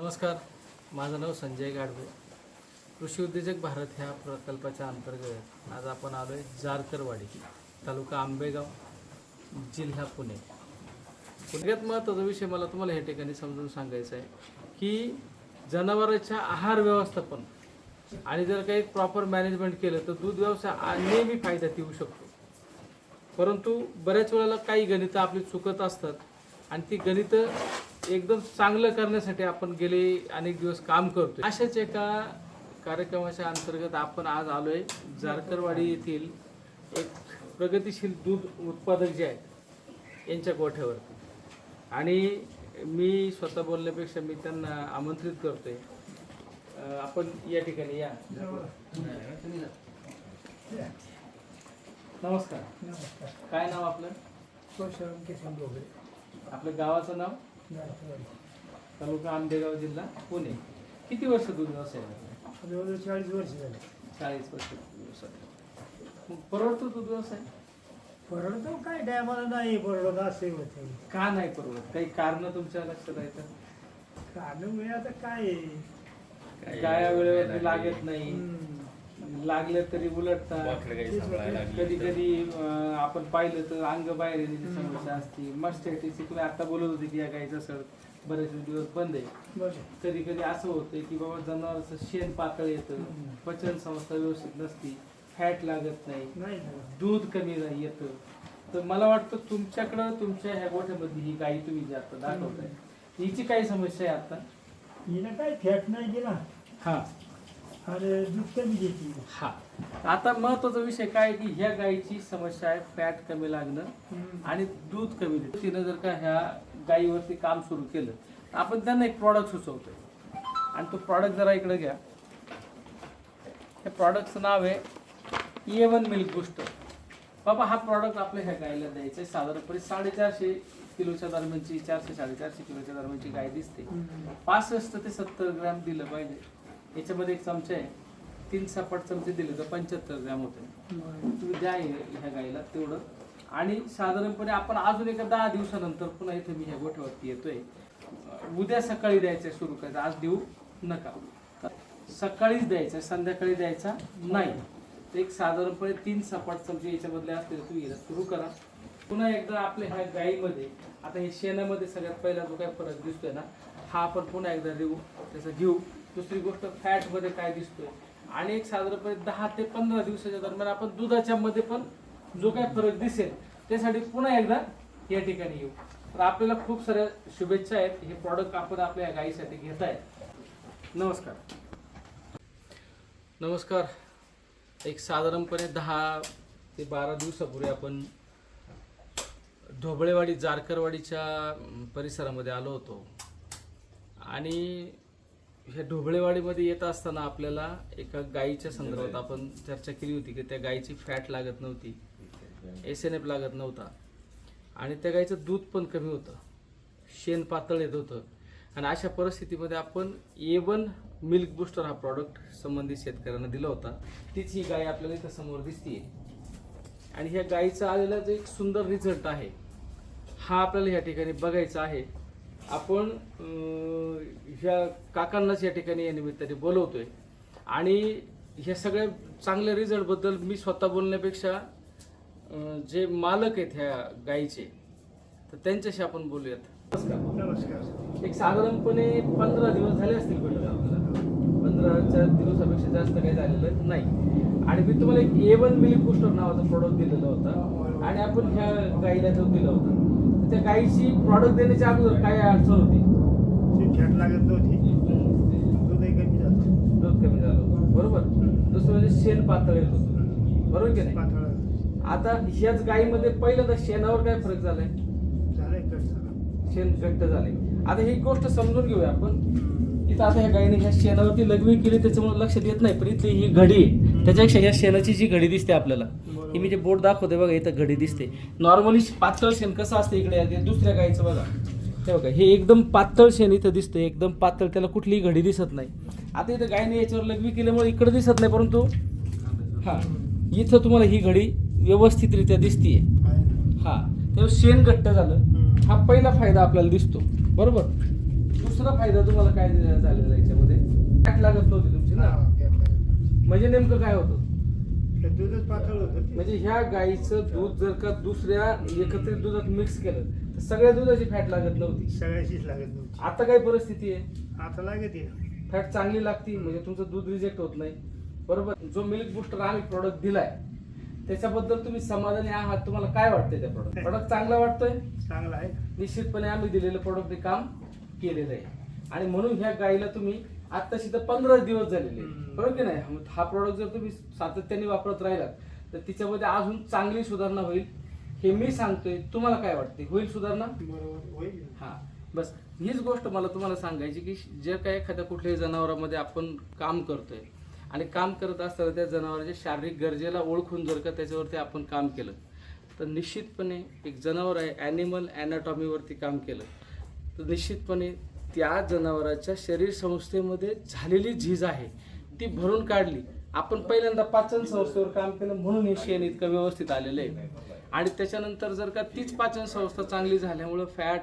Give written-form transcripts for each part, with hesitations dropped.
नमस्कार, माझं नाव संजय गाडवे. कृषी उद्योजक भारत ह्या प्रकल्पाच्या अंतर्गत आज आपण आलो आहे जारकरवाडी, तालुका आंबेगाव, जिल्हा पुणे. सगळ्यात महत्त्वाचा विषय मला तुम्हाला या ठिकाणी समजून सांगायचा आहे की जनावरांच्या आहार व्यवस्थापन आणि जर काही प्रॉपर मॅनेजमेंट केलं तर दूध व्यवसाय नेहमी फायद्यात येऊ शकतो. परंतु बऱ्याच वेळेला काही गणितं आपली चुकत असतात आणि ती गणितं एकदम चांगलं करण्यासाठी आपण गेले अनेक दिवस काम करतो. अशाच एका कार्यक्रमाच्या अंतर्गत आपण आज आलोय जारकरवाडी येथील एक प्रगतिशील दूध उत्पादक जे आहेत यांच्या गोठ्यावरती, आणि मी स्वतः बोलण्यापेक्षा मी त्यांना आमंत्रित करतोय. आपण या ठिकाणी या. नमस्कार. काय नाव आपलं? आपल्या गावाचं नाव? तालुका आंबेगाव, जिल्हा पुणे. किती वर्ष दूध व्यवसाय? 40 वर्ष झाले. 40 वर्ष व्यवसाय. मग परवडतो दूध व्यवसाय? परवडतो काय टायमाला नाही परवडत असे होते. का नाही परवडत? काही कारण तुमच्या लक्षात आहे का? कारण म्हणजे आता काय आहे, गाया वेळेवरती लागत नाही, लागले तरी उलटतात. कधी कधी आपण पाहिलं तर अंग बाहेर येण्याची समस्या असते. मस्टॅटिस तुम्ही आता बोलत होते की या गायचा सर बरेच दिवस बंद आहे. कधी कधी असं होतं की बाबा जनावरांचं शेण पातळ येतं, पचन संस्था व्यवस्थित नसती, फॅट लागत नाही, दूध कमी येतं. तर मला वाटतं तुमच्याकडं तुमच्या ह्या गोठ्यामध्ये ही गाय तुम्ही जी आता दाखवताय हिची काही समस्या आहे आता? हिनं काय फॅट नाही गेला. हा, अरे दूध कमी घेते. हा. आता महत्वाचा विषय काय की ह्या गायीची समस्या आहे फॅट कमी लागणं आणि दूध कमी देणं. तिनं जर का ह्या गायीवरती काम सुरू केलं तर आपण त्यांना एक प्रॉडक्ट सुचवतोय, आणि तो प्रॉडक्ट जरा इकडे घ्या. या प्रॉडक्टचं नाव आहे A1 मिल्क बूस्टर. बाबा हा प्रॉडक्ट आपल्या ह्या गायीला द्यायचा आहे. साधारणपणे 450 किलोच्या दरम्यानची, 400-450 किलोच्या दरम्यानची गाय दिसते. 65 ते 70 ग्रॅम दिलं पाहिजे. याच्यामध्ये एक चमचा आहे, 3 सपाट चमचे दिले तर 75 ग्रॅम होते. तुम्ही द्या ह्या गायीला तेवढं. आणि साधारणपणे आपण अजून एका 10 दिवसानंतर पुन्हा इथे मी ह्या गोठ्यावरती येतोय. उद्या सकाळी द्यायचं सुरू करायचं, आज देऊ नका. सकाळीच द्यायचं, संध्याकाळी द्यायचा नाही. एक साधारणपणे 3 सपाट चमचे याच्यामधले असते तुम्ही सुरू करा. पुन्हा एकदा आपल्या ह्या गायीमध्ये आता हे शेणामध्ये सगळ्यात पहिला जो काय फरक दिसतोय ना, हा आपण पुन्हा एकदा त्याचा घेऊ. दुसरी गोष्ट फॅटमध्ये काय दिसतोय, आणि एक साधारणपणे 10 ते 15 दिवसाच्या दरम्यान आपण दुधाच्या मध्ये पण जो काय फरक दिसेल त्यासाठी पुन्हा एकदा या ठिकाणी येऊ. तर आपल्याला खूप साऱ्या शुभेच्छा आहेत. हे प्रॉडक्ट आपण आपल्या गायीसाठी घेत आहे. नमस्कार. नमस्कार. एक साधारणपणे 10 ते 12 दिवसापूर्वी आपण ढोबळेवाडी जारकरवाडीच्या परिसरामध्ये आलो होतो, आणि ह्या ढोबळेवाडीमध्ये येत असताना आपल्याला एका गायीच्या संदर्भात आपण चर्चा केली होती की त्या गायीची फॅट लागत नव्हती, SNF लागत नव्हता, आणि त्या गायीचं दूध पण कमी होतं, शेण पातळ येत होतं. आणि अशा परिस्थितीमध्ये आपण A1 मिल्क बूस्टर हा प्रॉडक्ट संबंधित शेतकऱ्यांना दिला होता. तीच ही गाय आपल्याला इथं समोर दिसतीये, आणि ह्या गायीचा आलेला जो एक सुंदर रिझल्ट आहे हा आपल्याला ह्या ठिकाणी बघायचा आहे. आपण ह्या काकांनाच या ठिकाणी या निमित्ताने बोलवतोय, आणि ह्या सगळ्या चांगल्या रिझल्टबद्दल मी स्वतः बोलण्यापेक्षा जे मालक आहेत ह्या गायीचे तर त्यांच्याशी आपण बोलूयात. नमस्कार. एक साधारणपणे 15 दिवस झाले असतील भेटून आपल्याला. 15 दिवसापेक्षा जास्त काही झालेलं नाही. आणि मी तुम्हाला एक A1 मिल्क बूस्टर नावाचा प्रॉडक्ट दिलेला होता, आणि आपण ह्या गायीला तो दिला होता. तर त्या गायीची प्रॉडक्ट देण्याच्या अगोदर काय अडचण होती? फॅट लागत नव्हती, दूधही कमी झालं. दूध कमी झालं होतं, बरोबर. दुसरं म्हणजे शेण पातळ येत होतं, बरोबर की नाही? पातळ आता ह्याच गायीमध्ये पहिल्यांदा शेणावर काय फरक झालाय? झालंय, कट झाला. शेण घट्ट झाले. आता ही गोष्ट समजून घेऊया आपण. इथं आता ह्या गायीने ह्या शेणावरती लघवी केली त्याच्यामुळे लक्षात येत नाही, पण इथली ही घडी आहे त्याच्यापेक्षा ह्या शेणाची जी घडी दिसते आपल्याला, ही मी जे बोर्ड दाखवते बघा, इथं घडी दिसते. नॉर्मली पातळ शेण कसं असतं इकडे, दुसऱ्या गायीचं बघा, हे बघा, हे एकदम पातळ शेण इथं दिसतं, एकदम पातळ, त्याला कुठलीही घडी दिसत नाही. आता इथं गायीने याच्यावर लघवी केल्यामुळे इकडे दिसत नाही, परंतु हा इथं तुम्हाला ही घडी व्यवस्थितरित्या दिसतीये. हा, तेव्हा शेण घट्ट झालं, हा पहिला फायदा आपल्याला दिसतो, बरोबर. दुसरा फायदा तुम्हाला काय झालेला याच्यामध्ये फॅट लागत नव्हती तुमची ना. हा, त्यात लागत नव्हती. म्हणजे नेमकं काय होतं, ते दूधच पातळ होतं ते. म्हणजे ह्या गाईचं दूध जर का दुसऱ्या एकत्रित दुधात मिक्स केलं तर सगळ्या दुधाची फॅट लागत नव्हती. सगळ्याशीच लागत नव्हती. आता काय परिस्थिती आहे, आता लागत आहे. फॅट चांगली लागती, म्हणजे तुमचं दूध रिजेक्ट होत नाही. बरोबर. जो मिल्क बुस्टर आम्ही प्रोडक्ट दिलाय त्याच्याबद्दल तुम्ही समाधानी आहात, तुम्हाला काय वाटतंय त्या प्रोडक्ट चांगला वाटतोय? चांगला आहे. निश्चितपणे आम्ही दिलेलं प्रोडक्टने काम केलेलं आहे आणि म्हणून ह्या गाईला तुम्ही आत्ताशी तर 15 दिवस झालेले आहेत. बरोबर की नाही. हा प्रोडक्ट जर तुम्ही सातत्याने वापरत राहिलात तर तिच्यामध्ये अजून चांगली सुधारणा होईल हे मी सांगतोय. तुम्हाला काय वाटते, होईल सुधारणा? बरोबर होईल. हा, बस हीच गोष्ट मला तुम्हाला सांगायची की जे काही एखाद्या कुठल्याही जनावरांमध्ये आपण काम करतोय आणि काम करत असताना त्या जनावरांच्या शारीरिक गरजेला ओळखून जर का त्याच्यावरती आपण काम केलं तर निश्चितपणे एक जनावर आहे ॲनिमल ॲनाटॉमीवरती काम केलं तर निश्चितपणे त्या जनावराच्या शरीर संस्थेमध्ये झालेली झीज आहे ती भरून काढली. आपण पहिल्यांदा पाचन संस्थेवर काम केलं म्हणून हे शेण इतकं व्यवस्थित आलेलं आहे आणि त्याच्यानंतर जर का तीच पाचन संस्था चांगली झाल्यामुळं फॅट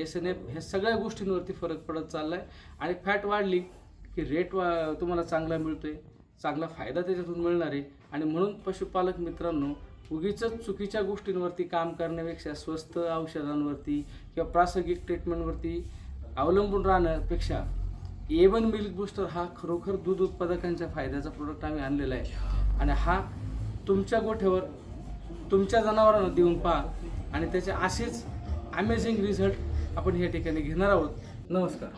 SNF ह्या सगळ्या गोष्टींवरती फरक पडत चालला आहे आणि फॅट वाढली की रेट तुम्हाला चांगला मिळतोय, चांगला फायदा त्याच्यातून मिळणार आहे. आणि म्हणून पशुपालक मित्रांनो, उगीच चुकीच्या गोष्टींवरती काम करण्यापेक्षा स्वस्त औषधांवरती किंवा प्रासंगिक ट्रीटमेंटवरती अवलंबून राहण्यापेक्षा A1 मिल्क बुस्टर हा खरोखर दूध उत्पादकांच्या फायद्याचा प्रोडक्ट आम्ही आणलेला आहे आणि हा तुमच्या गोठ्यावर तुमच्या जनावरांना देऊन पहा आणि त्याचे असेच अमेझिंग रिझल्ट आपण या ठिकाणी घेणार आहोत. नमस्कार.